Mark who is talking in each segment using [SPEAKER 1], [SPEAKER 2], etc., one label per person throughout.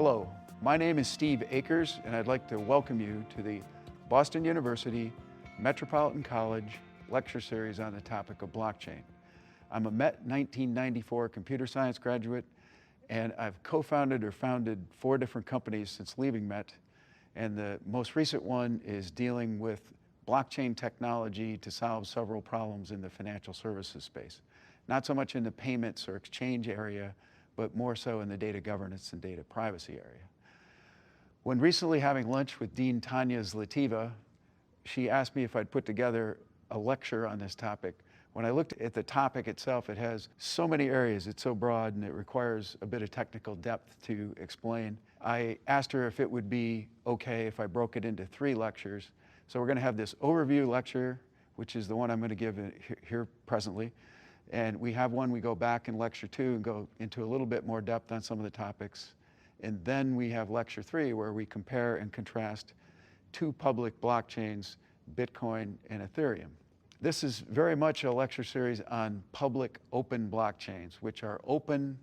[SPEAKER 1] Hello, my name is Steve Akers, and I'd like to welcome you to the Boston University Metropolitan College lecture series on the topic of blockchain. I'm a Met 1994 computer science graduate, and I've co-founded or founded 4 different companies since leaving Met, and the most recent one is dealing with blockchain technology to solve several problems in the financial services space. Not so much in the payments or exchange area, but more so in the data governance and data privacy area. When recently having lunch with Dean Tanya Zlativa, she asked me if I'd put together a lecture on this topic. When I looked at the topic itself, it has so many areas, it's so broad, and it requires a bit of technical depth to explain. I asked her if it would be okay if I broke it into 3 lectures. So we're going to have this overview lecture, which is the one I'm going to give here presently. And we have one we go back in lecture 2 and go into a little bit more depth on some of the topics. And then we have lecture 3 where we compare and contrast 2 public blockchains, Bitcoin and Ethereum. This is very much a lecture series on public open blockchains, which are open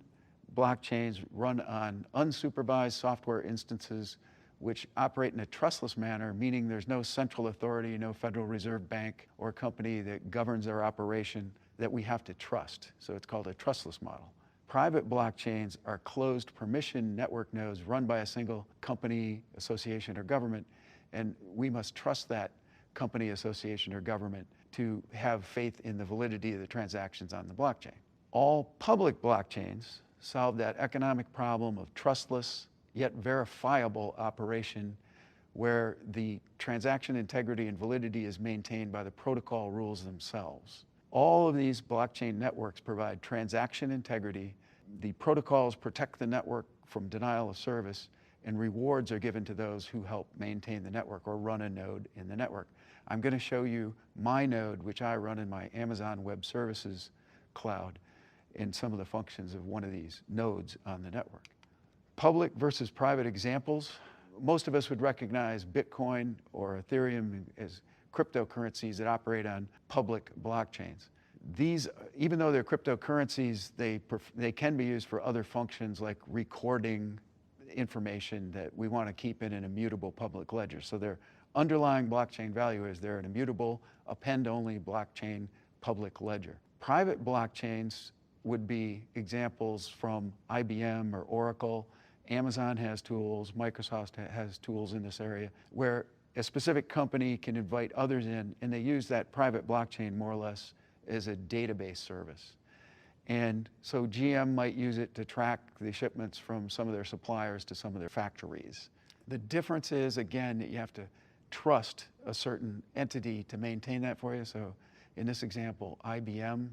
[SPEAKER 1] blockchains run on unsupervised software instances which operate in a trustless manner, meaning there's no central authority, no Federal Reserve Bank or company that governs their operation that we have to trust. So it's called a trustless model. Private blockchains are closed permission network nodes run by a single company, association, or government, and we must trust that company, association, or government to have faith in the validity of the transactions on the blockchain. All public blockchains solve that economic problem of trustless yet verifiable operation where the transaction integrity and validity is maintained by the protocol rules themselves. All of these blockchain networks provide transaction integrity. The protocols protect the network from denial of service, and rewards are given to those who help maintain the network or run a node in the network. I'm going to show you my node, which I run in my Amazon Web Services cloud, and some of the functions of one of these nodes on the network. Public versus private examples. Most of us would recognize Bitcoin or Ethereum as cryptocurrencies that operate on public blockchains. These, even though they're cryptocurrencies, they can be used for other functions like recording information that we want to keep in an immutable public ledger. So their underlying blockchain value is they're an immutable, append-only blockchain public ledger. Private blockchains would be examples from IBM or Oracle. Amazon has tools, Microsoft has tools in this area, where a specific company can invite others in, and they use that private blockchain more or less as a database service. And so GM might use it to track the shipments from some of their suppliers to some of their factories. The difference is, again, that you have to trust a certain entity to maintain that for you. So in this example, IBM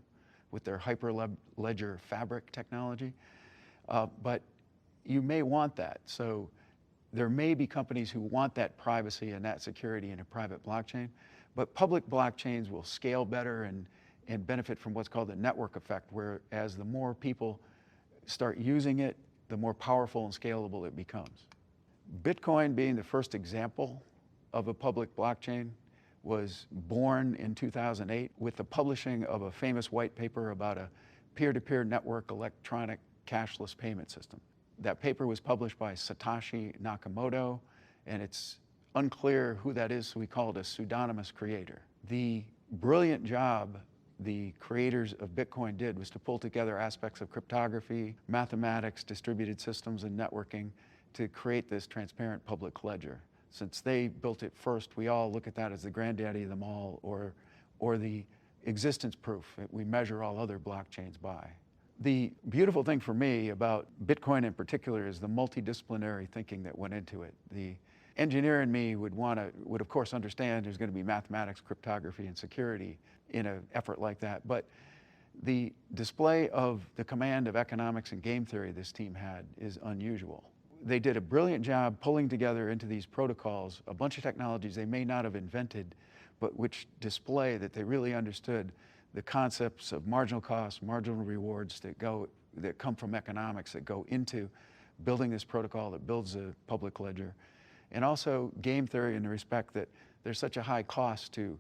[SPEAKER 1] with their Hyperledger Fabric technology, but you may want that. So there may be companies who want that privacy and that security in a private blockchain, but public blockchains will scale better and benefit from what's called the network effect, where as the more people start using it, the more powerful and scalable it becomes. Bitcoin, being the first example of a public blockchain, was born in 2008 with the publishing of a famous white paper about a peer-to-peer network electronic cashless payment system. That paper was published by Satoshi Nakamoto, and it's unclear who that is, so we call it a pseudonymous creator. The brilliant job the creators of Bitcoin did was to pull together aspects of cryptography, mathematics, distributed systems, and networking to create this transparent public ledger. Since they built it first, we all look at that as the granddaddy of them all, or the existence proof that we measure all other blockchains by. The beautiful thing for me about Bitcoin in particular is the multidisciplinary thinking that went into it. The engineer in me would of course understand there's going to be mathematics, cryptography, and security in an effort like that. But the display of the command of economics and game theory this team had is unusual. They did a brilliant job pulling together into these protocols a bunch of technologies they may not have invented, but which display that they really understood the concepts of marginal costs, marginal rewards that come from economics that go into building this protocol that builds a public ledger, and also game theory in the respect that there's such a high cost to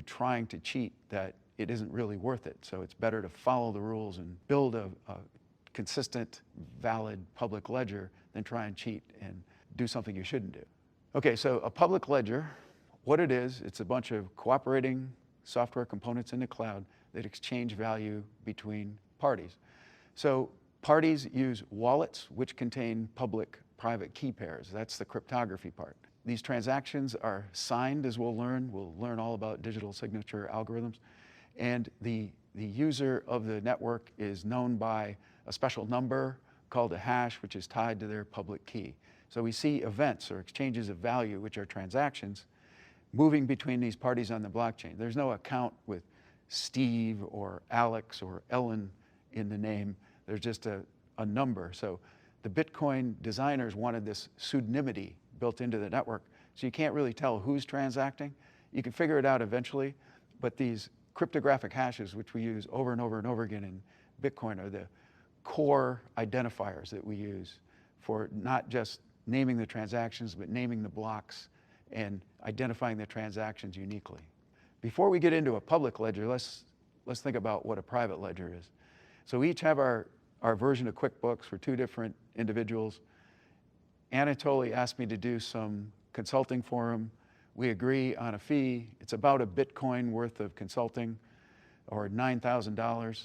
[SPEAKER 1] trying to cheat that it isn't really worth it. So it's better to follow the rules and build a consistent, valid public ledger than try and cheat and do something you shouldn't do. Okay, so a public ledger, what it is, it's a bunch of cooperating software components in the cloud that exchange value between parties. So parties use wallets, which contain public-private key pairs. That's the cryptography part. These transactions are signed, as we'll learn. We'll learn all about digital signature algorithms. And the user of the network is known by a special number called a hash, which is tied to their public key. So we see events or exchanges of value, which are transactions, moving between these parties on the blockchain. There's no account with Steve or Alex or Ellen in the name. There's just a number. So the Bitcoin designers wanted this pseudonymity built into the network, so you can't really tell who's transacting. You can figure it out eventually, but these cryptographic hashes, which we use over and over and over again in Bitcoin, are the core identifiers that we use for not just naming the transactions, but naming the blocks and identifying the transactions uniquely. Before we get into a public ledger, let's think about what a private ledger is. So we each have our version of QuickBooks for two different individuals. Anatoly asked me to do some consulting for him. We agree on a fee. It's about a Bitcoin worth of consulting, or $9,000.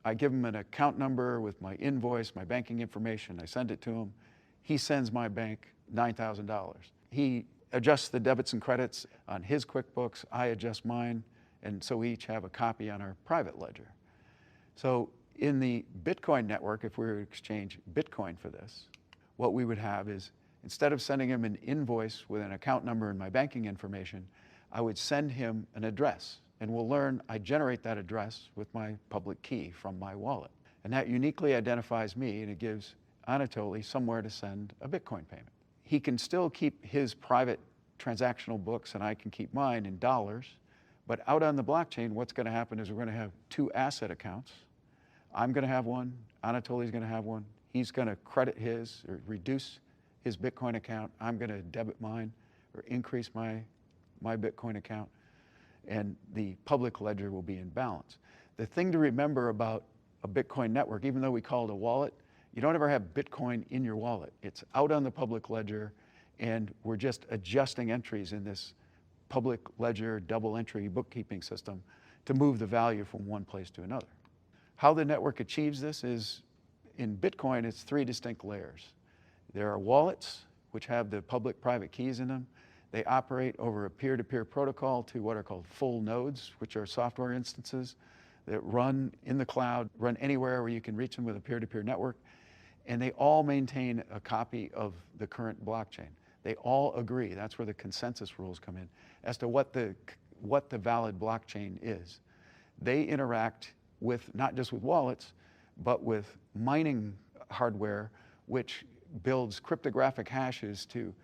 [SPEAKER 1] I give him an account number with my invoice, my banking information. I send it to him. He sends my bank $9,000. He adjusts the debits and credits on his QuickBooks. I adjust mine. And so we each have a copy on our private ledger. So in the Bitcoin network, if we were to exchange Bitcoin for this, what we would have is, instead of sending him an invoice with an account number and my banking information, I would send him an address. And we'll learn I generate that address with my public key from my wallet. And that uniquely identifies me, and it gives Anatoly somewhere to send a Bitcoin payment. He can still keep his private transactional books, and I can keep mine in dollars. But out on the blockchain, what's going to happen is we're going to have two asset accounts. I'm going to have one. Anatoly's going to have one. He's going to credit his or reduce his Bitcoin account. I'm going to debit mine or increase my Bitcoin account. And the public ledger will be in balance. The thing to remember about a Bitcoin network, even though we call it a wallet, you don't ever have Bitcoin in your wallet. It's out on the public ledger, and we're just adjusting entries in this public ledger double entry bookkeeping system to move the value from one place to another. How the network achieves this is, in Bitcoin, it's three distinct layers. There are wallets, which have the public-private keys in them. They operate over a peer-to-peer protocol to what are called full nodes, which are software instances that run in the cloud, run anywhere where you can reach them with a peer-to-peer network. And they all maintain a copy of the current blockchain. They all agree, that's where the consensus rules come in, as to what the valid blockchain is. They interact with, not just with wallets, but with mining hardware, which builds cryptographic hashes to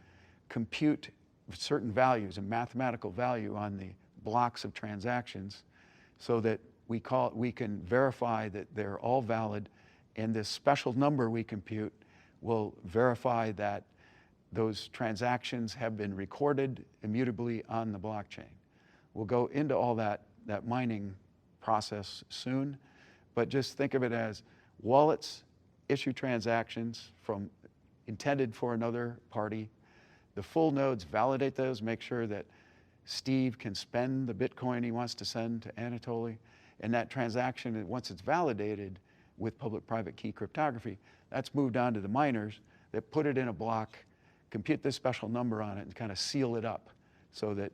[SPEAKER 1] compute certain values, a mathematical value on the blocks of transactions, so that we can verify that they're all valid, and this special number we compute will verify that those transactions have been recorded immutably on the blockchain. We'll go into all that mining process soon, but just think of it as wallets issue transactions intended for another party. The full nodes validate those, make sure that Steve can spend the Bitcoin he wants to send to Anatoly, and that transaction, once it's validated with public-private key cryptography, that's moved on to the miners that put it in a block, compute this special number on it, and kind of seal it up so that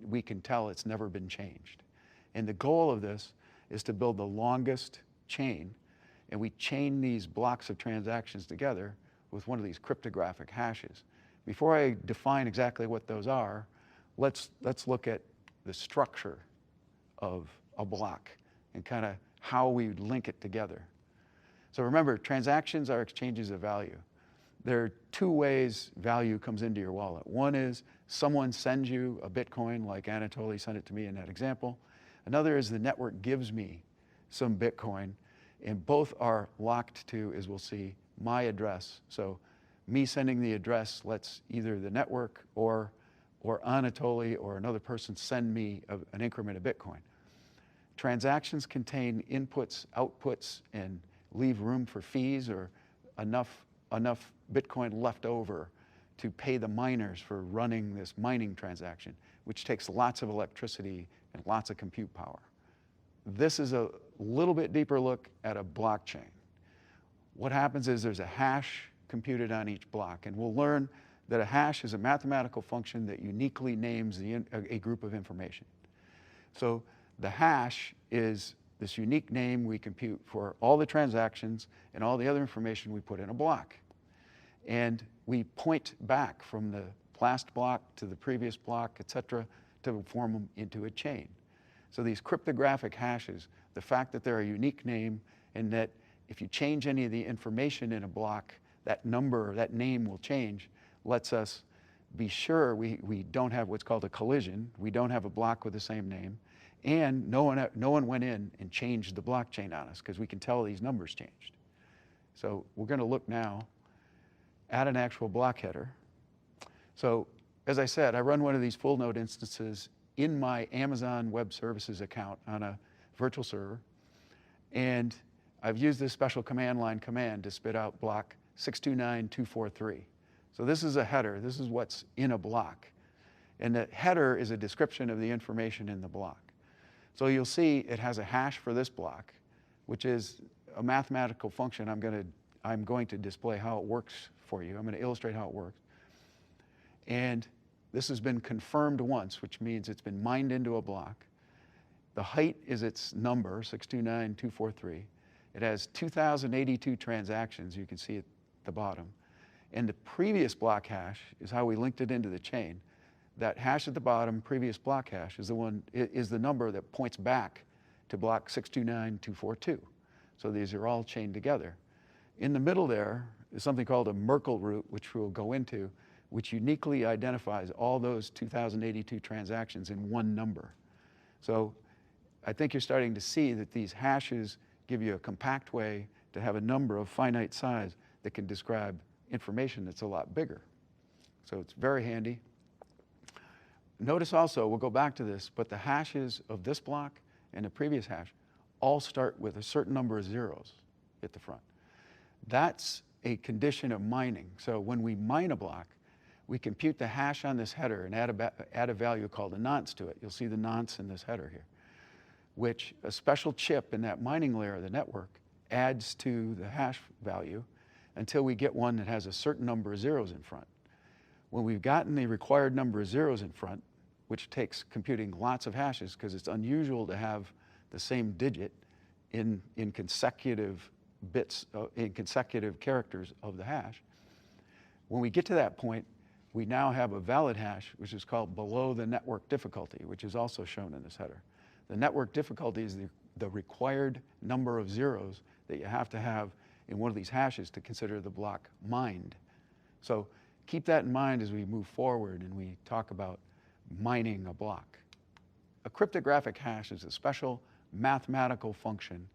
[SPEAKER 1] we can tell it's never been changed. And the goal of this is to build the longest chain, and we chain these blocks of transactions together with one of these cryptographic hashes. Before I define exactly what those are, let's look at the structure of a block and kind of how we link it together. So remember, transactions are exchanges of value. There are two ways value comes into your wallet. One is someone sends you a Bitcoin, like Anatoly sent it to me in that example. Another is the network gives me some Bitcoin, and both are locked to, as we'll see, my address. So me sending the address lets either the network or Anatoly or another person send me an increment of Bitcoin. Transactions contain inputs, outputs, and leave room for fees or enough enough Bitcoin left over to pay the miners for running this mining transaction, which takes lots of electricity and lots of compute power. This is a little bit deeper look at a blockchain. What happens is there's a hash computed on each block, and we'll learn that a hash is a mathematical function that uniquely names a group of information. So the hash is this unique name we compute for all the transactions and all the other information we put in a block. And we point back from the last block to the previous block, et cetera, to form them into a chain. So these cryptographic hashes, the fact that they're a unique name and that if you change any of the information in a block, that number, that name will change, lets us be sure we don't have what's called a collision. We don't have a block with the same name. And no one went in and changed the blockchain on us because we can tell these numbers changed. So we're going to look now at an actual block header. So as I said, I run one of these full node instances in my Amazon Web Services account on a virtual server. And I've used this special command line command to spit out block 629243. So this is a header. This is what's in a block. And the header is a description of the information in the block. So you'll see it has a hash for this block, which is a mathematical function. I'm going to display how it works for you. I'm going to illustrate how it works. And this has been confirmed once, which means it's been mined into a block. The height is its number, 629243. It has 2,082 transactions, you can see at the bottom. And the previous block hash is how we linked it into the chain. That hash at the bottom, previous block hash, is the number that points back to block 629242. So these are all chained together. In the middle there is something called a Merkle root, which we'll go into, which uniquely identifies all those 2,082 transactions in one number. So I think you're starting to see that these hashes give you a compact way to have a number of finite size that can describe information that's a lot bigger. So it's very handy. Notice also, we'll go back to this, but the hashes of this block and the previous hash all start with a certain number of zeros at the front. That's a condition of mining. So when we mine a block, we compute the hash on this header and add a value called a nonce to it. You'll see the nonce in this header here, which a special chip in that mining layer of the network adds to the hash value until we get one that has a certain number of zeros in front. When we've gotten the required number of zeros in front, which takes computing lots of hashes because it's unusual to have the same digit in consecutive bits, in consecutive characters of the hash. When we get to that point, we now have a valid hash, which is called below the network difficulty, which is also shown in this header. The network difficulty is the required number of zeros that you have to have in one of these hashes to consider the block mined. So keep that in mind as we move forward and we talk about mining a block. A cryptographic hash is a special mathematical function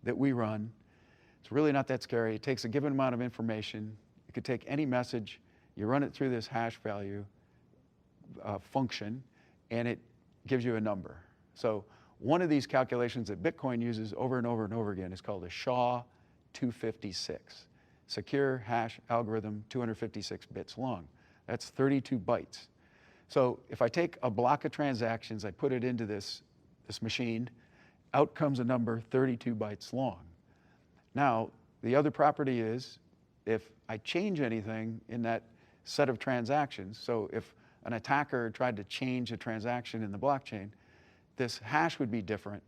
[SPEAKER 1] that we run. It's really not that scary. It takes a given amount of information. It could take any message. You run it through this hash value function, and it gives you a number. So one of these calculations that Bitcoin uses over and over and over again is called a SHA-256, secure hash algorithm, 256 bits long. That's 32 bytes. So if I take a block of transactions, I put it into this machine, out comes a number 32 bytes long. Now, the other property is if I change anything in that set of transactions, so if an attacker tried to change a transaction in the blockchain, this hash would be different.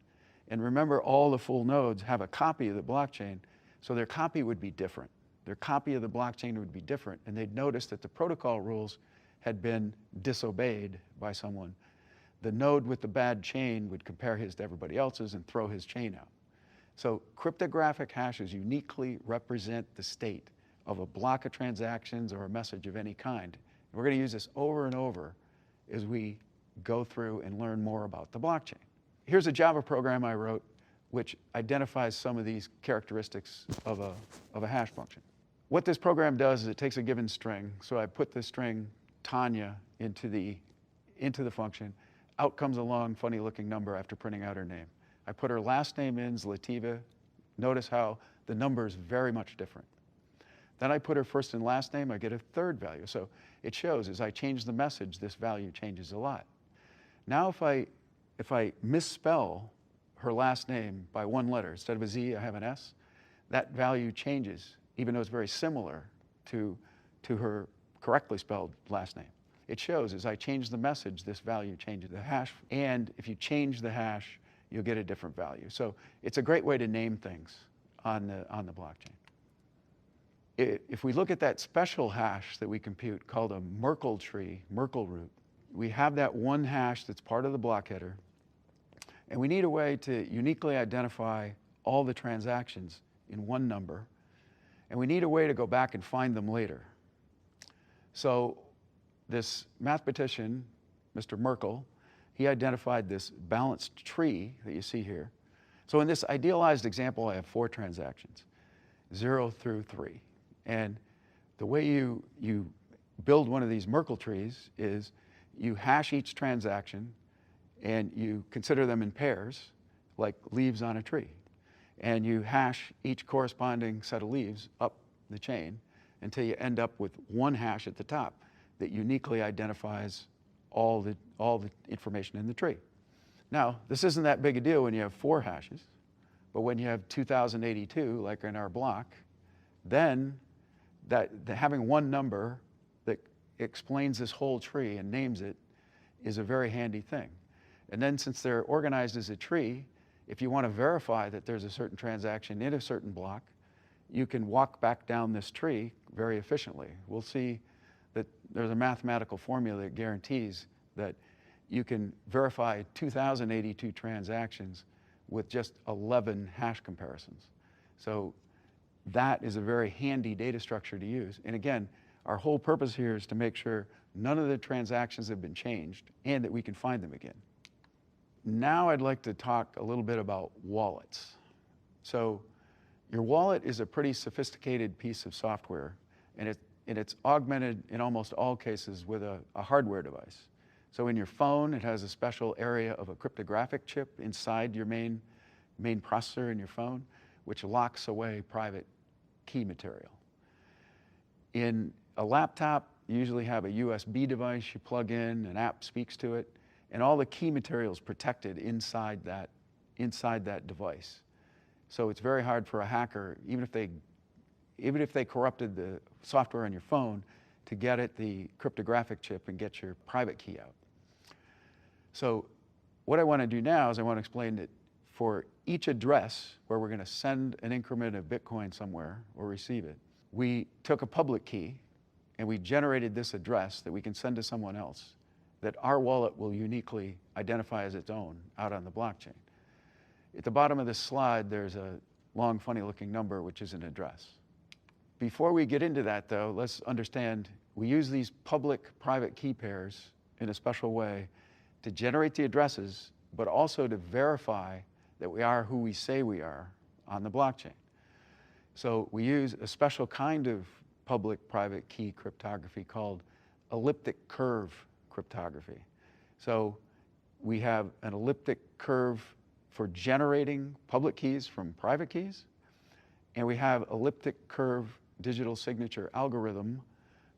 [SPEAKER 1] And remember, all the full nodes have a copy of the blockchain, so their copy would be different. Their copy of the blockchain would be different, and they'd notice that the protocol rules had been disobeyed by someone. The node with the bad chain would compare his to everybody else's and throw his chain out. So cryptographic hashes uniquely represent the state of a block of transactions or a message of any kind. And we're going to use this over and over as we go through and learn more about the blockchain. Here's a Java program I wrote which identifies some of these characteristics of a hash function. What this program does is it takes a given string. So I put the string Tanya into the function. Out comes a long, funny-looking number after printing out her name. I put her last name in, Zlativa. Notice how the number is very much different. Then I put her first and last name, I get a third value. So it shows as I change the message, this value changes a lot. Now if I misspell her last name by one letter, instead of a Z, I have an S, that value changes, even though it's very similar to her correctly spelled last name. It shows as I change the message, this value changes the hash. And if you change the hash, you'll get a different value. So it's a great way to name things on the blockchain. If we look at that special hash that we compute called a Merkle tree, Merkle root, we have that one hash that's part of the block header, and we need a way to uniquely identify all the transactions in one number, and we need a way to go back and find them later. So this mathematician, Mr. Merkle, he identified this balanced tree that you see here. So in this idealized example, I have 4 transactions, 0 through 3. And the way you build one of these Merkle trees is you hash each transaction and you consider them in pairs, like leaves on a tree. And you hash each corresponding set of leaves up the chain until you end up with one hash at the top that uniquely identifies all the information in the tree. Now, this isn't that big a deal when you have 4 hashes, but when you have 2082, like in our block, then having one number that explains this whole tree and names it is a very handy thing. And then since they're organized as a tree, if you want to verify that there's a certain transaction in a certain block, you can walk back down this tree very efficiently. We'll see that there's a mathematical formula that guarantees that you can verify 2082 transactions with just 11 hash comparisons. So that is a very handy data structure to use. And again, our whole purpose here is to make sure none of the transactions have been changed and that we can find them again. Now I'd like to talk a little bit about wallets. So your wallet is a pretty sophisticated piece of software, and it's augmented in almost all cases with a hardware device. So in your phone, it has a special area of a cryptographic chip inside your main processor in your phone, which locks away private key material. In a laptop, you usually have a USB device you plug in, an app speaks to it, and all the key material is protected inside that device. So it's very hard for a hacker, even if they corrupted the software on your phone, to get at the cryptographic chip and get your private key out. So what I want to do now is I want to explain that for each address where we're going to send an increment of Bitcoin somewhere or receive it, we took a public key and we generated this address that we can send to someone else that our wallet will uniquely identify as its own out on the blockchain. At the bottom of this slide, there's a long, funny-looking number, which is an address. Before we get into that, though, let's understand we use these public-private key pairs in a special way to generate the addresses, but also to verify that we are who we say we are on the blockchain. So we use a special kind of public-private key cryptography called elliptic curve cryptography. So we have an elliptic curve for generating public keys from private keys, and we have elliptic curve digital signature algorithm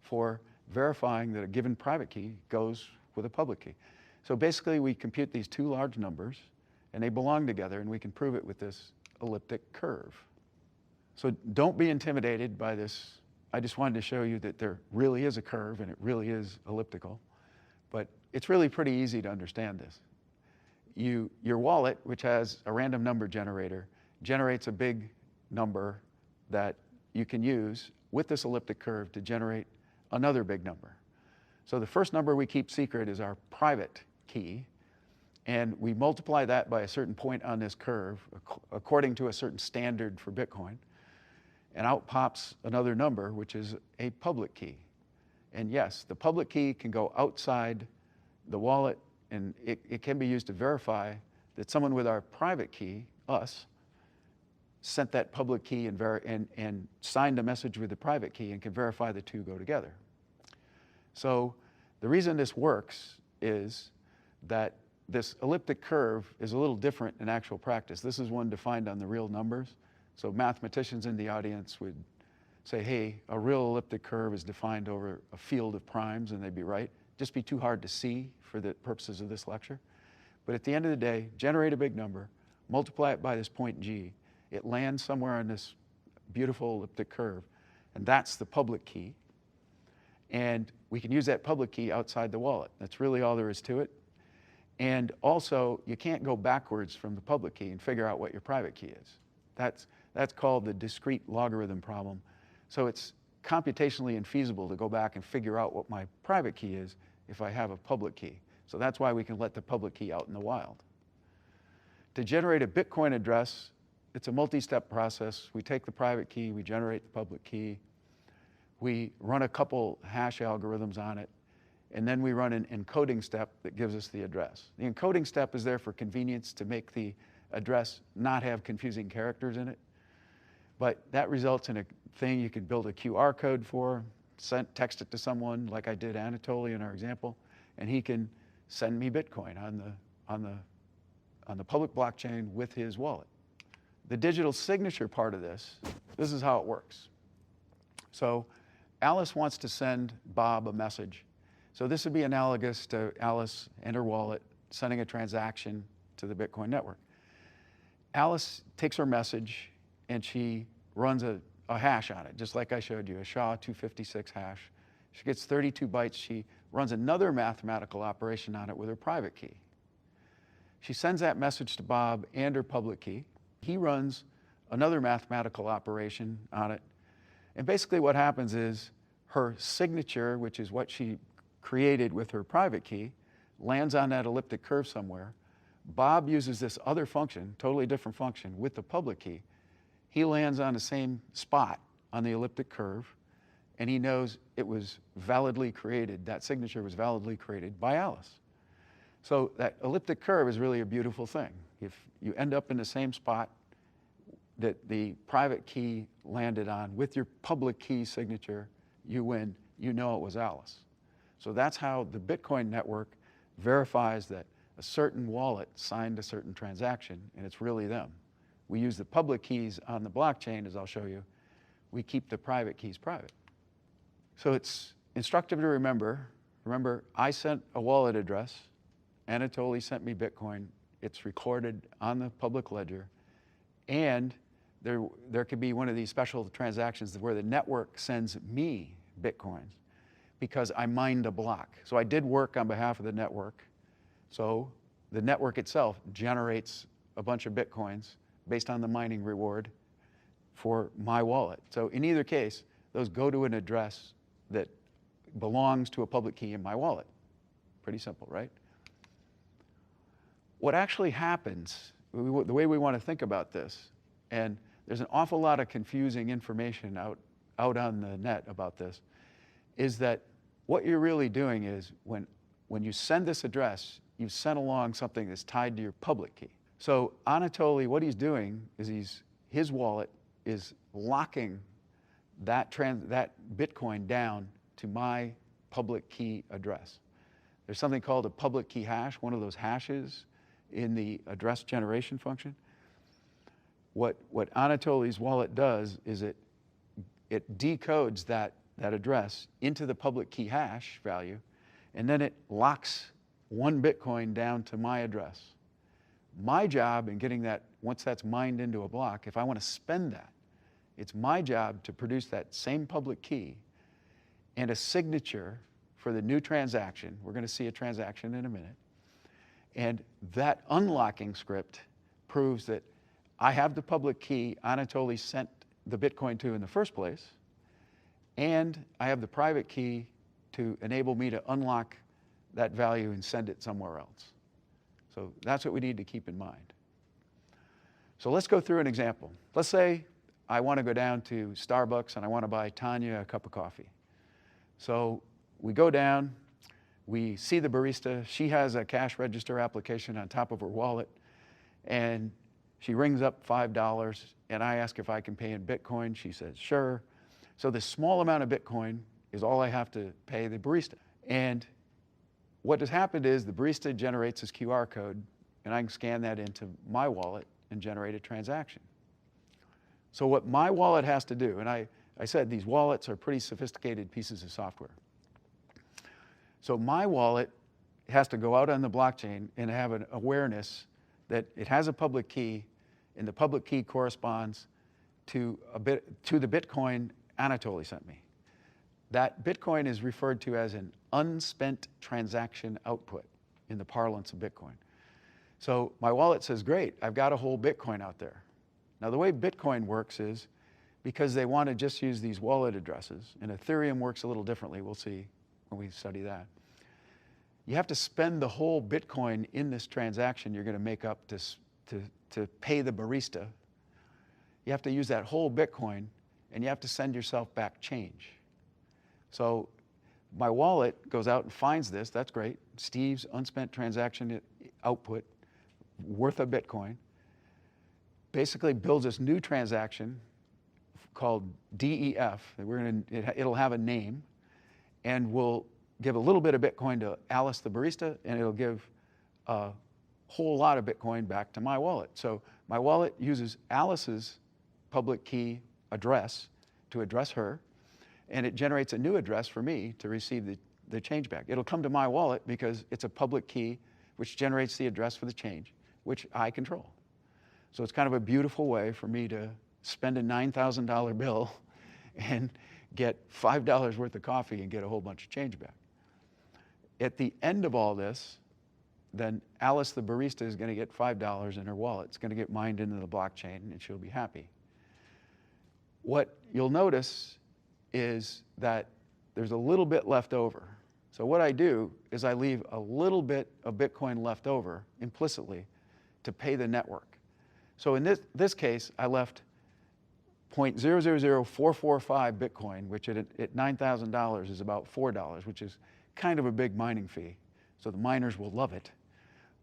[SPEAKER 1] for verifying that a given private key goes with a public key. So basically we compute these 2 large numbers and they belong together, and we can prove it with this elliptic curve. So don't be intimidated by this. I just wanted to show you that there really is a curve and it really is elliptical. But it's really pretty easy to understand this. Your wallet, which has a random number generator, generates a big number that you can use with this elliptic curve to generate another big number. So the first number we keep secret is our private key, and we multiply that by a certain point on this curve according to a certain standard for Bitcoin, and out pops another number, which is a public key. And yes, the public key can go outside the wallet, and it can be used to verify that someone with our private key, us, sent that public key and signed a message with the private key and can verify the 2 go together. So the reason this works is that this elliptic curve is a little different in actual practice. This is one defined on the real numbers. So mathematicians in the audience say, hey, a real elliptic curve is defined over a field of primes, and they'd be right. Just be too hard to see for the purposes of this lecture. But at the end of the day, generate a big number, multiply it by this point G. It lands somewhere on this beautiful elliptic curve, and that's the public key. And we can use that public key outside the wallet. That's really all there is to it. And also, you can't go backwards from the public key and figure out what your private key is. That's called the discrete logarithm problem. So it's computationally infeasible to go back and figure out what my private key is if I have a public key. So that's why we can let the public key out in the wild. To generate a Bitcoin address, it's a multi-step process. We take the private key, we generate the public key, we run a couple hash algorithms on it, and then we run an encoding step that gives us the address. The encoding step is there for convenience to make the address not have confusing characters in it. But that results in a thing you can build a QR code for, text it to someone like I did Anatoly in our example, and he can send me Bitcoin on the public blockchain with his wallet. The digital signature part of this is how it works. So Alice wants to send Bob a message. So this would be analogous to Alice and her wallet sending a transaction to the Bitcoin network. Alice takes her message and she runs a hash on it, just like I showed you, a SHA-256 hash. She gets 32 bytes. She runs another mathematical operation on it with her private key. She sends that message to Bob and her public key. He runs another mathematical operation on it. And basically what happens is her signature, which is what she created with her private key, lands on that elliptic curve somewhere. Bob uses this other function, totally different function, with the public key. He lands on the same spot on the elliptic curve, and he knows it was validly created, that signature was validly created by Alice. So that elliptic curve is really a beautiful thing. If you end up in the same spot that the private key landed on with your public key signature, you win, you know it was Alice. So that's how the Bitcoin network verifies that a certain wallet signed a certain transaction, and it's really them. We use the public keys on the blockchain, as I'll show you. We keep the private keys private. So it's instructive to remember. Remember, I sent a wallet address. Anatoly sent me Bitcoin. It's recorded on the public ledger. And there could be one of these special transactions where the network sends me Bitcoins because I mined a block. So I did work on behalf of the network. So the network itself generates a bunch of Bitcoins based on the mining reward for my wallet. So in either case, those go to an address that belongs to a public key in my wallet. Pretty simple, right? What actually happens, the way we want to think about this, and there's an awful lot of confusing information out on the net about this, is that what you're really doing is when you send this address, you've sent along something that's tied to your public key. So Anatoly, what he's doing is his wallet is locking that Bitcoin down to my public key address. There's something called a public key hash, one of those hashes in the address generation function. What Anatoly's wallet does is it decodes that address into the public key hash value, and then it locks one Bitcoin down to my address. My job in getting that, once that's mined into a block, if I want to spend that, it's my job to produce that same public key and a signature for the new transaction. We're going to see a transaction in a minute. And that unlocking script proves that I have the public key Anatoly sent the Bitcoin to in the first place, and I have the private key to enable me to unlock that value and send it somewhere else. So that's what we need to keep in mind. So let's go through an example. Let's say I want to go down to Starbucks and I want to buy Tanya a cup of coffee. So we go down, we see the barista. She has a cash register application on top of her wallet, and she rings up $5, and I ask if I can pay in Bitcoin. She says, sure. So this small amount of Bitcoin is all I have to pay the barista. And what has happened is the barista generates this QR code, and I can scan that into my wallet and generate a transaction. So what my wallet has to do, and I I said these wallets are pretty sophisticated pieces of software. So my wallet has to go out on the blockchain and have an awareness that it has a public key, and the public key corresponds to the Bitcoin Anatoly sent me. That Bitcoin is referred to as an unspent transaction output in the parlance of Bitcoin. So my wallet says, great, I've got a whole Bitcoin out there. Now the way Bitcoin works is, because they want to just use these wallet addresses, and Ethereum works a little differently, we'll see when we study that. You have to spend the whole Bitcoin in this transaction you're going to make up to pay the barista. You have to use that whole Bitcoin, and you have to send yourself back change. So my wallet goes out and finds this, that's great, Steve's unspent transaction output worth of Bitcoin, basically builds this new transaction called DEF. It'll have a name, and we'll give a little bit of Bitcoin to Alice the barista, and it'll give a whole lot of Bitcoin back to my wallet. So my wallet uses Alice's public key address to address her, and it generates a new address for me to receive the change back. It'll come to my wallet because it's a public key which generates the address for the change, which I control. So it's kind of a beautiful way for me to spend a $9,000 bill and get $5 worth of coffee and get a whole bunch of change back. At the end of all this, then Alice the barista is going to get $5 in her wallet. It's going to get mined into the blockchain, and she'll be happy. What you'll notice is that there's a little bit left over. So what I do is I leave a little bit of Bitcoin left over implicitly to pay the network. So in this case, I left 0.000445 Bitcoin, which at $9,000 is about $4, which is kind of a big mining fee. So the miners will love it.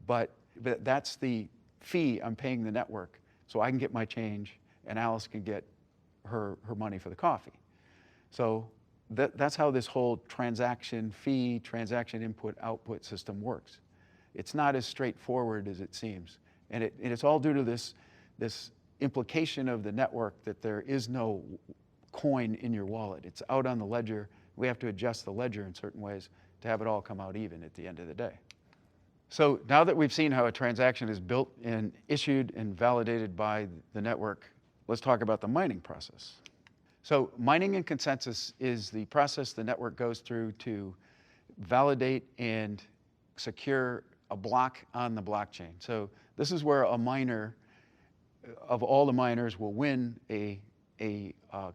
[SPEAKER 1] But that's the fee I'm paying the network, so I can get my change and Alice can get her money for the coffee. So that's how this whole transaction fee, transaction input-output system works. It's not as straightforward as it seems. And it's all due to this implication of the network that there is no coin in your wallet. It's out on the ledger. We have to adjust the ledger in certain ways to have it all come out even at the end of the day. So now that we've seen how a transaction is built and issued and validated by the network, let's talk about the mining process. So mining and consensus is the process the network goes through to validate and secure a block on the blockchain. So this is where a miner, of all the miners, will win a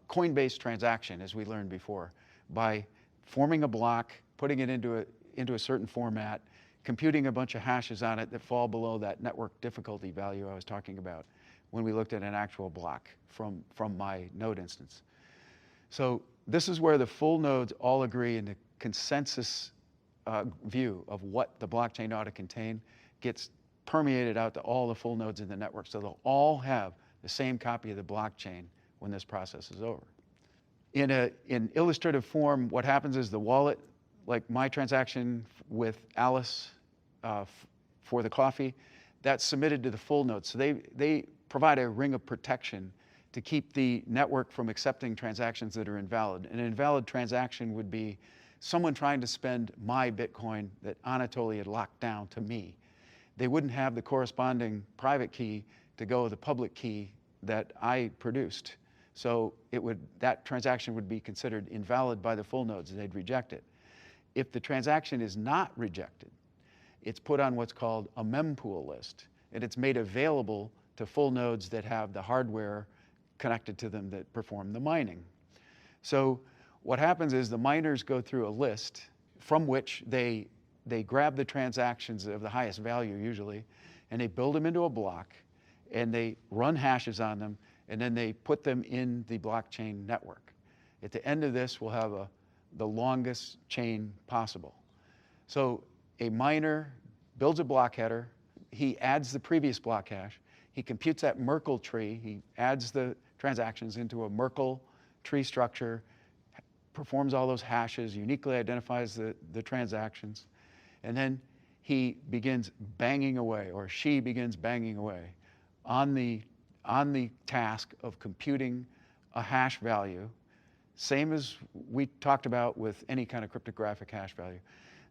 [SPEAKER 1] coin-based transaction, as we learned before, by forming a block, putting it into a certain format, computing a bunch of hashes on it that fall below that network difficulty value I was talking about when we looked at an actual block from my node instance. So this is where the full nodes all agree in the consensus view of what the blockchain ought to contain gets permeated out to all the full nodes in the network. So they'll all have the same copy of the blockchain when this process is over. In illustrative form, what happens is the wallet, like my transaction with Alice for the coffee, that's submitted to the full nodes. So they provide a ring of protection to keep the network from accepting transactions that are invalid. An invalid transaction would be someone trying to spend my Bitcoin that Anatoly had locked down to me. They wouldn't have the corresponding private key to go with the public key that I produced. So that transaction would be considered invalid by the full nodes, and they'd reject it. If the transaction is not rejected, it's put on what's called a mempool list, and it's made available to full nodes that have the hardware connected to them that perform the mining. So what happens is the miners go through a list from which they grab the transactions of the highest value usually, and they build them into a block, and they run hashes on them, and then they put them in the blockchain network. At the end of this, we'll have the longest chain possible. So a miner builds a block header, he adds the previous block hash, he computes that Merkle tree, he adds the transactions into a Merkle tree structure, performs all those hashes, uniquely identifies the transactions, and then he begins banging away, or she begins banging away on the task of computing a hash value same as we talked about with any kind of cryptographic hash value,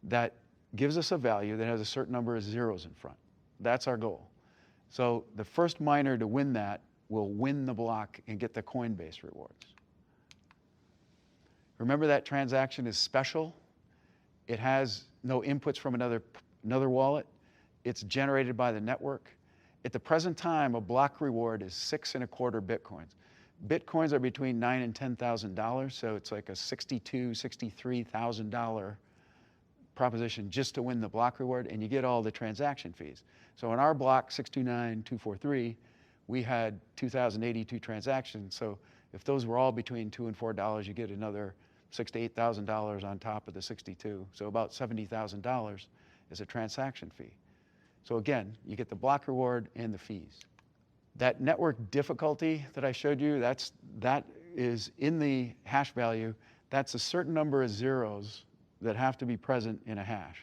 [SPEAKER 1] that gives us a value that has a certain number of zeros in front. That's our goal. So the first miner to win that will win the block and get the Coinbase rewards. Remember, that transaction is special. It has no inputs from another wallet. It's generated by the network. At the present time, a block reward is 6.25 Bitcoins. Bitcoins are between $9,000 and $10,000, so it's like a $62,000, $63,000 proposition just to win the block reward, and you get all the transaction fees. So in our block 629,243, we had 2,082 transactions. So if those were all between $2 and $4, you get another $6,000 to $8,000 on top of the 62. So about $70,000 is a transaction fee. So again, you get the block reward and the fees. That network difficulty that I showed you, that is in the hash value. That's a certain number of zeros that have to be present in a hash.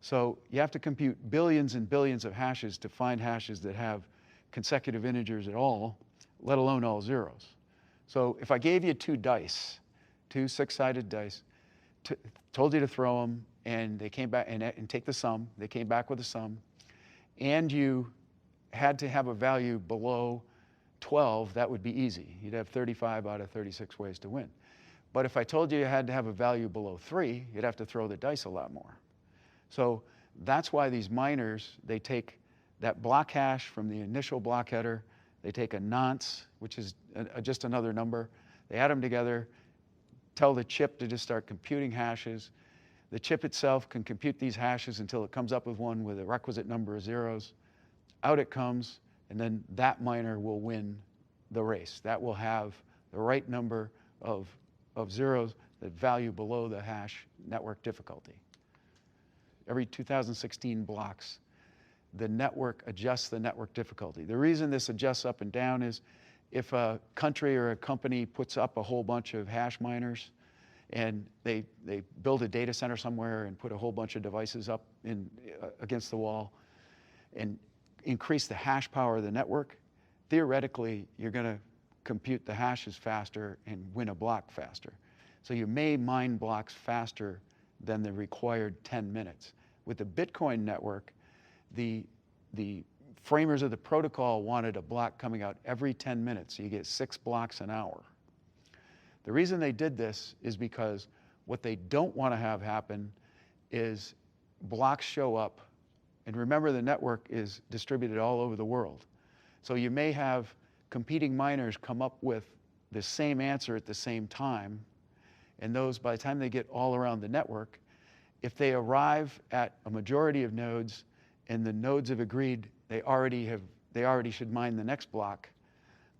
[SPEAKER 1] So you have to compute billions and billions of hashes to find hashes that have consecutive integers at all, let alone all zeros. So if I gave you two dice, two six-sided dice, told you to throw them, and they came back and take the sum, they came back with a sum, and you had to have a value below 12, that would be easy. You'd have 35 out of 36 ways to win. But if I told you you had to have a value below 3, you'd have to throw the dice a lot more. So that's why these miners, they take that block hash from the initial block header, they take a nonce, which is just another number, they add them together, tell the chip to just start computing hashes. The chip itself can compute these hashes until it comes up with one with a requisite number of zeros. Out it comes, and then that miner will win the race. That will have the right number of zeros that value below the hash network difficulty. Every 2016 blocks, the network adjusts the network difficulty. The reason this adjusts up and down is if a country or a company puts up a whole bunch of hash miners and they build a data center somewhere and put a whole bunch of devices up against the wall and increase the hash power of the network, theoretically, you're going to compute the hashes faster and win a block faster. So you may mine blocks faster than the required 10 minutes. With the Bitcoin network, the framers of the protocol wanted a block coming out every 10 minutes. So you get 6 blocks an hour. The reason they did this is because what they don't want to have happen is blocks show up. And remember, the network is distributed all over the world. So you may have competing miners come up with the same answer at the same time. And those, by the time they get all around the network, if they arrive at a majority of nodes and the nodes have agreed they already should mine the next block,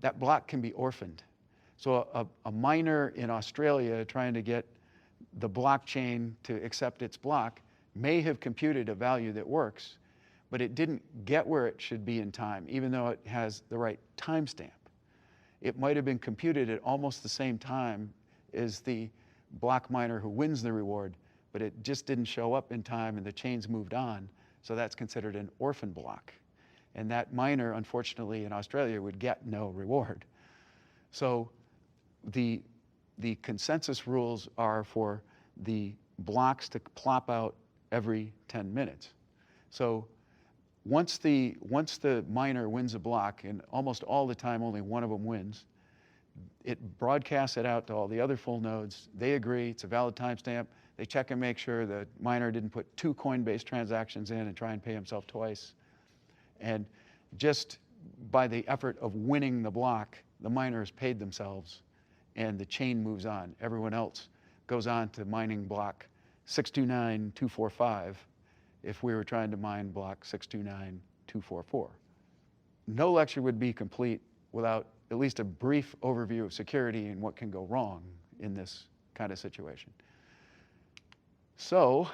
[SPEAKER 1] that block can be orphaned. So a miner in Australia trying to get the blockchain to accept its block may have computed a value that works, but it didn't get where it should be in time, even though it has the right timestamp. It might have been computed at almost the same time as the block miner who wins the reward, but it just didn't show up in time and the chain's moved on, so that's considered an orphan block. And that miner, unfortunately, in Australia would get no reward. So the consensus rules are for the blocks to plop out every 10 minutes. So once the miner wins a block, and almost all the time only one of them wins, it broadcasts it out to all the other full nodes. They agree, it's a valid timestamp. They check and make sure the miner didn't put 2 Coinbase transactions in and try and pay himself twice. And just by the effort of winning the block, the miners paid themselves and the chain moves on. Everyone else goes on to mining block 629,245 if we were trying to mine block 629,244. No lecture would be complete without at least a brief overview of security and what can go wrong in this kind of situation. So,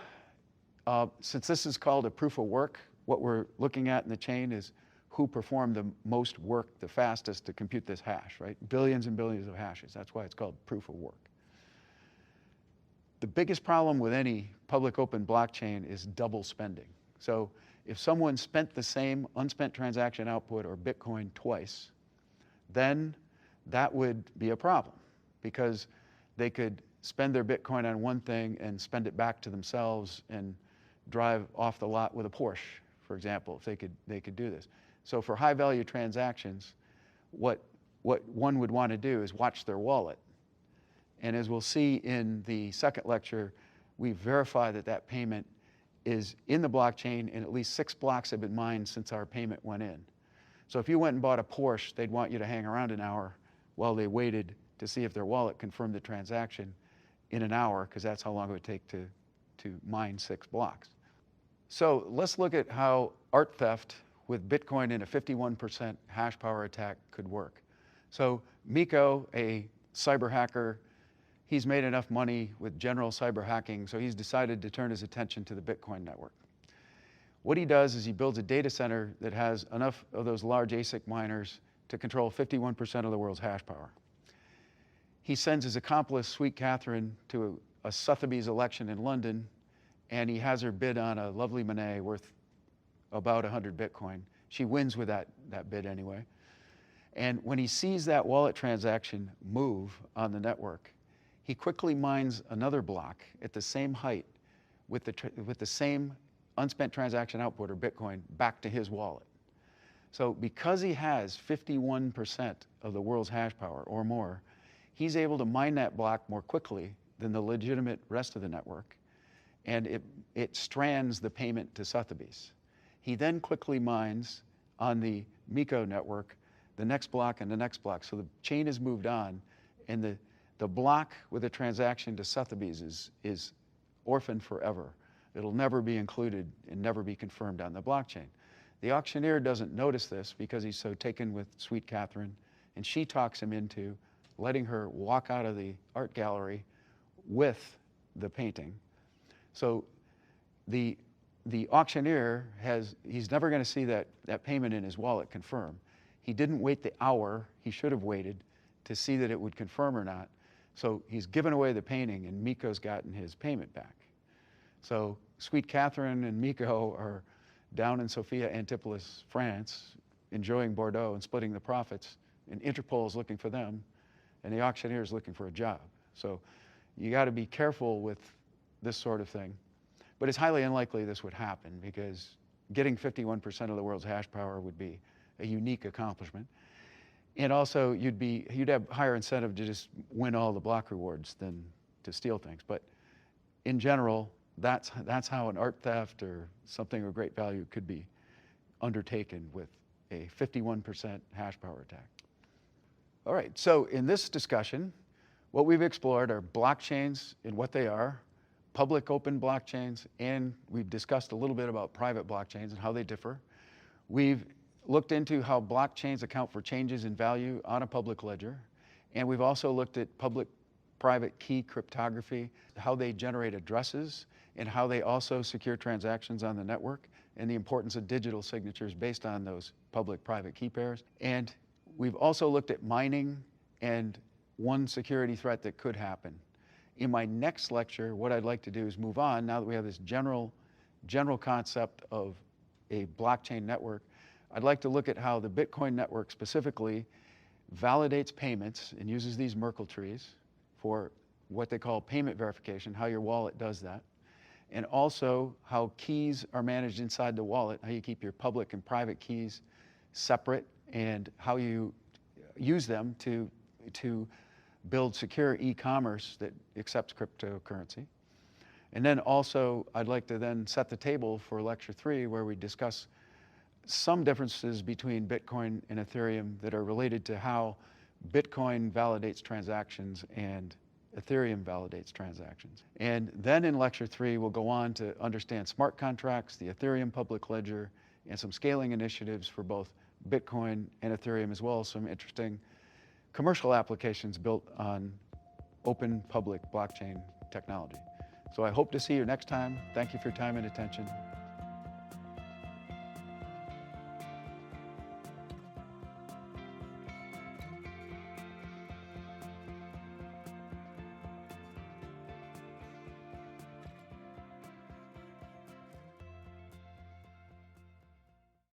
[SPEAKER 1] since this is called a proof of work, what we're looking at in the chain is who performed the most work the fastest to compute this hash, right? Billions and billions of hashes. That's why it's called proof of work. The biggest problem with any public open blockchain is double spending. So if someone spent the same unspent transaction output or Bitcoin twice, then that would be a problem, because they could spend their Bitcoin on one thing and spend it back to themselves and drive off the lot with a Porsche, for example, if they could do this. So for high value transactions, what one would want to do is watch their wallet. And as we'll see in the second lecture, we verify that that payment is in the blockchain and at least 6 blocks have been mined since our payment went in. So if you went and bought a Porsche, they'd want you to hang around an hour while they waited to see if their wallet confirmed the transaction in an hour, because that's how long it would take to mine 6 blocks. So let's look at how art theft with Bitcoin in a 51% hash power attack could work. So Miko, a cyber hacker, he's made enough money with general cyber hacking, so he's decided to turn his attention to the Bitcoin network. What he does is he builds a data center that has enough of those large ASIC miners to control 51% of the world's hash power. He sends his accomplice, Sweet Catherine, to a Sotheby's election in London, and he has her bid on a lovely Monet worth about 100 Bitcoin. She wins with that bid anyway. And when he sees that wallet transaction move on the network, he quickly mines another block at the same height with the same unspent transaction output, or Bitcoin, back to his wallet. So because he has 51% of the world's hash power or more, he's able to mine that block more quickly than the legitimate rest of the network, and it strands the payment to Sotheby's. He then quickly mines on the Miko network the next block and the next block. So the chain has moved on, and the block with a transaction to Sotheby's is orphaned forever. It'll never be included and never be confirmed on the blockchain. The auctioneer doesn't notice this because he's so taken with Sweet Catherine, and she talks him into letting her walk out of the art gallery with the painting. So the auctioneer he's never going to see that payment in his wallet confirm. He didn't wait the hour he should have waited to see that it would confirm or not. So he's given away the painting, and Miko's gotten his payment back. So Sweet Catherine and Miko are down in Sophia Antipolis, France, enjoying Bordeaux and splitting the profits, and Interpol is looking for them, and the auctioneer is looking for a job. So you got to be careful with this sort of thing. But it's highly unlikely this would happen, because getting 51% of the world's hash power would be a unique accomplishment. And also you'd have higher incentive to just win all the block rewards than to steal things. But in general, that's how an art theft or something of great value could be undertaken with a 51% hash power attack. All right, so in this discussion, what we've explored are blockchains and what they are, public open blockchains, and we've discussed a little bit about private blockchains and how they differ. We've looked into how blockchains account for changes in value on a public ledger, and we've also looked at public-private key cryptography, how they generate addresses, and how they also secure transactions on the network, and the importance of digital signatures based on those public-private key pairs. And we've also looked at mining and one security threat that could happen. In my next lecture, what I'd like to do is move on, now that we have this general concept of a blockchain network. I'd like to look at how the Bitcoin network specifically validates payments and uses these Merkle trees for what they call payment verification, how your wallet does that, and also how keys are managed inside the wallet, how you keep your public and private keys separate, and how you use them to build secure e-commerce that accepts cryptocurrency. And then also, I'd like to then set the table for lecture 3, where we discuss some differences between Bitcoin and Ethereum that are related to how Bitcoin validates transactions and Ethereum validates transactions. And then in lecture 3, we'll go on to understand smart contracts, the Ethereum public ledger, and some scaling initiatives for both Bitcoin and Ethereum, as well as some interesting commercial applications built on open public blockchain technology. So I hope to see you next time. Thank you for your time and attention.